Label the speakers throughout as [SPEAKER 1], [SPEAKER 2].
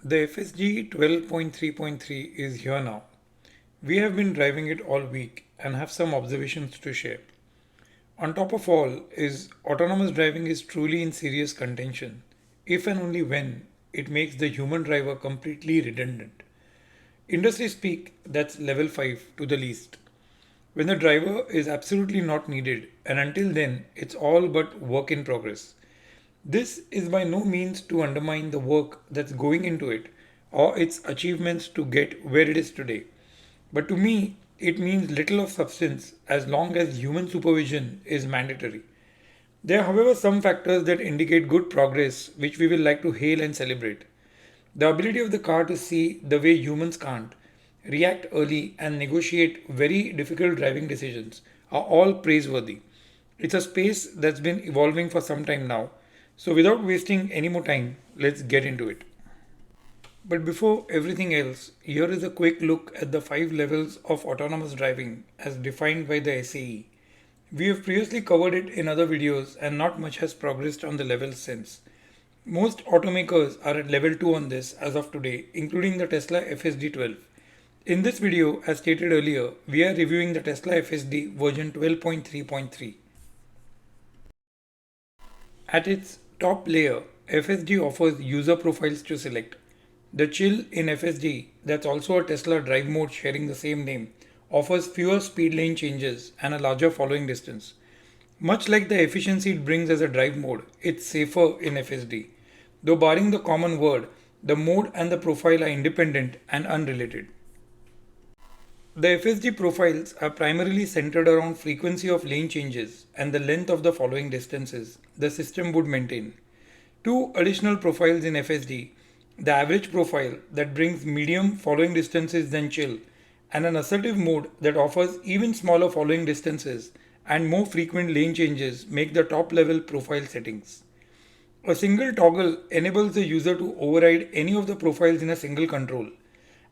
[SPEAKER 1] The FSD 12.3.3 is here now. We have been driving it all week and have some observations to share. On top of all is autonomous driving is truly in serious contention, if and only when it makes the human driver completely redundant. Industry speak, that's level 5 to the least. When the driver is absolutely not needed, and until then it's all but work in progress. This is by no means to undermine the work that's going into it or its achievements to get where it is today. But to me, it means little of substance as long as human supervision is mandatory. There are, however, some factors that indicate good progress which we will like to hail and celebrate. The ability of the car to see the way humans can't, react early, and negotiate very difficult driving decisions are all praiseworthy. It's a space that's been evolving for some time now, so without wasting any more time, let's get into it. But before everything else, here is a quick look at the 5 levels of autonomous driving as defined by the SAE. We have previously covered it in other videos and not much has progressed on the levels since. Most automakers are at level 2 on this as of today, including the Tesla FSD 12. In this video, as stated earlier, we are reviewing the Tesla FSD version 12.3.3. At its top layer, FSD offers user profiles to select. The chill in FSD, that's also a Tesla drive mode sharing the same name, offers fewer speed lane changes and a larger following distance. Much like the efficiency it brings as a drive mode, it's safer in FSD. Though barring the common word, the mode and the profile are independent and unrelated. The FSD profiles are primarily centered around frequency of lane changes and the length of the following distances the system would maintain. Two additional profiles in FSD, the average profile that brings medium following distances than chill, and an assertive mode that offers even smaller following distances and more frequent lane changes make the top level profile settings. A single toggle enables the user to override any of the profiles in a single control,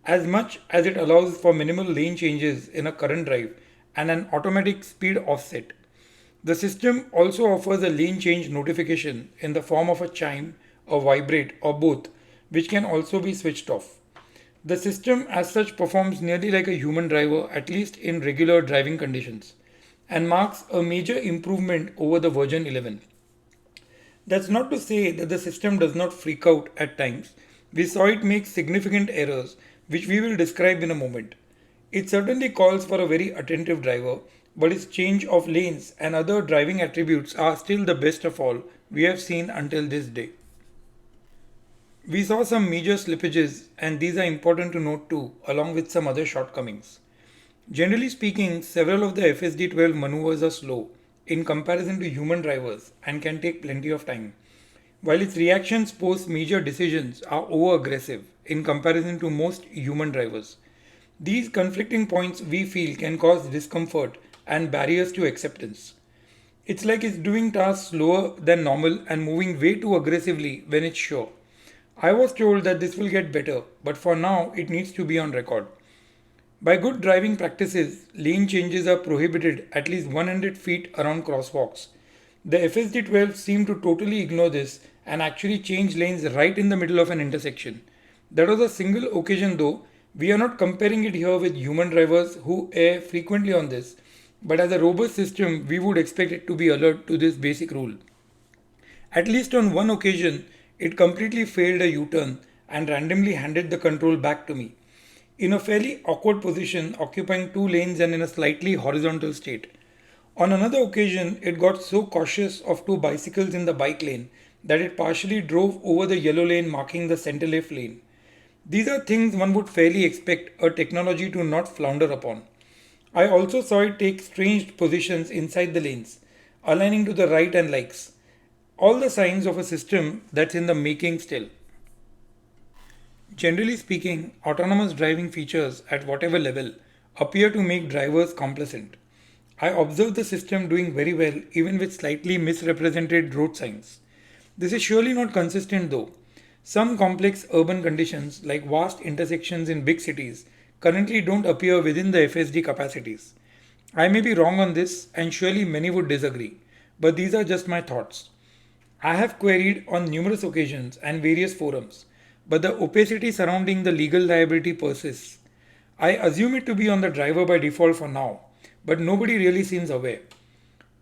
[SPEAKER 1] as much as it allows for minimal lane changes in a current drive and an automatic speed offset. The system also offers a lane change notification in the form of a chime, a vibrate, or both, which can also be switched off. The system as such performs nearly like a human driver, at least in regular driving conditions, and marks a major improvement over the version 11. That's not to say that the system does not freak out at times. We saw it make significant errors, which we will describe in a moment. It certainly calls for a very attentive driver, but its change of lanes and other driving attributes are still the best of all we have seen until this day. We saw some major slippages, and these are important to note too, along with some other shortcomings. Generally speaking, several of the FSD 12 maneuvers are slow in comparison to human drivers and can take plenty of time, while its reactions post major decisions are over aggressive in comparison to most human drivers. These conflicting points we feel can cause discomfort and barriers to acceptance. It's like it's doing tasks slower than normal and moving way too aggressively when it's sure. I was told that this will get better, but for now it needs to be on record. By good driving practices, lane changes are prohibited at least 100 feet around crosswalks. The FSD 12 seemed to totally ignore this and actually change lanes right in the middle of an intersection. That was a single occasion though. We are not comparing it here with human drivers who err frequently on this, but as a robust system, we would expect it to be alert to this basic rule. At least on one occasion, it completely failed a U-turn and randomly handed the control back to me, in a fairly awkward position occupying two lanes and in a slightly horizontal state. On another occasion, it got so cautious of two bicycles in the bike lane that it partially drove over the yellow lane marking the center left lane. These are things one would fairly expect a technology to not flounder upon. I also saw it take strange positions inside the lanes, aligning to the right and likes. All the signs of a system that's in the making still. Generally speaking, autonomous driving features at whatever level appear to make drivers complacent. I observed the system doing very well even with slightly misrepresented road signs. This is surely not consistent though. Some complex urban conditions like vast intersections in big cities currently don't appear within the FSD capacities. I may be wrong on this and surely many would disagree, but these are just my thoughts. I have queried on numerous occasions and various forums, but the opacity surrounding the legal liability persists. I assume it to be on the driver by default for now, but nobody really seems aware.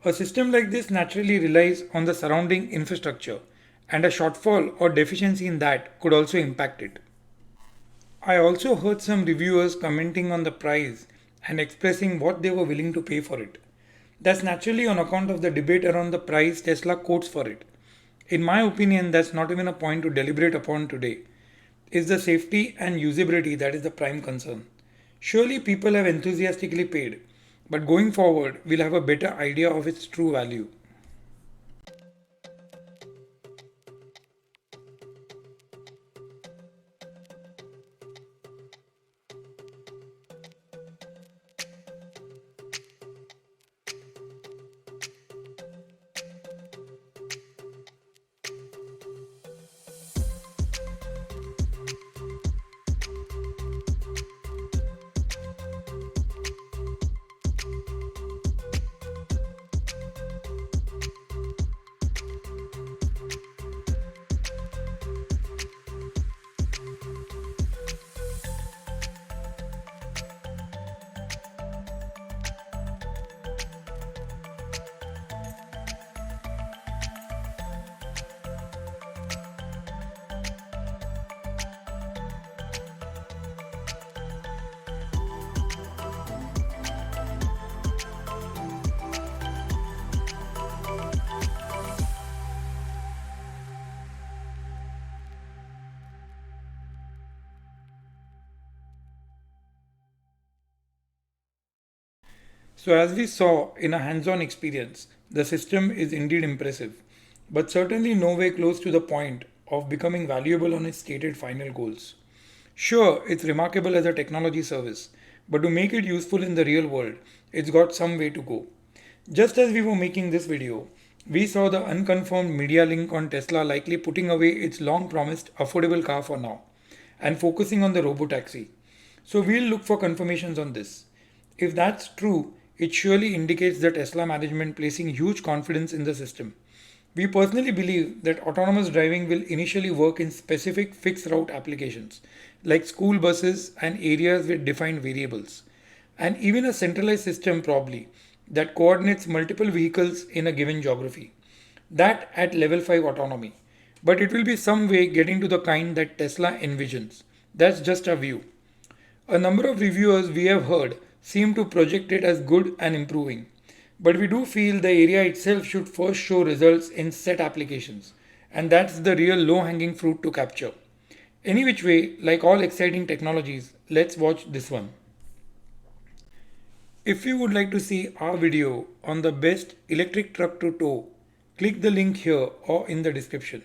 [SPEAKER 1] A system like this naturally relies on the surrounding infrastructure, and a shortfall or deficiency in that could also impact it. I also heard some reviewers commenting on the price and expressing what they were willing to pay for it. That's naturally on account of the debate around the price Tesla quotes for it. In my opinion, that's not even a point to deliberate upon today. It's the safety and usability that is the prime concern. Surely people have enthusiastically paid, but going forward, we'll have a better idea of its true value. So, as we saw in a hands on experience, the system is indeed impressive, but certainly nowhere close to the point of becoming valuable on its stated final goals. Sure, it's remarkable as a technology service, but to make it useful in the real world, it's got some way to go. Just as we were making this video, we saw the unconfirmed media link on Tesla likely putting away its long promised affordable car for now and focusing on the robotaxi. So we'll look for confirmations on this. If that's true, it surely indicates the Tesla management placing huge confidence in the system. We personally believe that autonomous driving will initially work in specific fixed route applications, like school buses and areas with defined variables, and even a centralized system probably that coordinates multiple vehicles in a given geography. That at level 5 autonomy. But it will be some way getting to the kind that Tesla envisions. That's just a view. A number of reviewers we have heard seem to project it as good and improving, but we do feel the area itself should first show results in set applications, and that's the real low hanging fruit to capture. Any which way, like all exciting technologies, let's watch this one. If you would like to see our video on the best electric truck to tow, click the link here or in the description.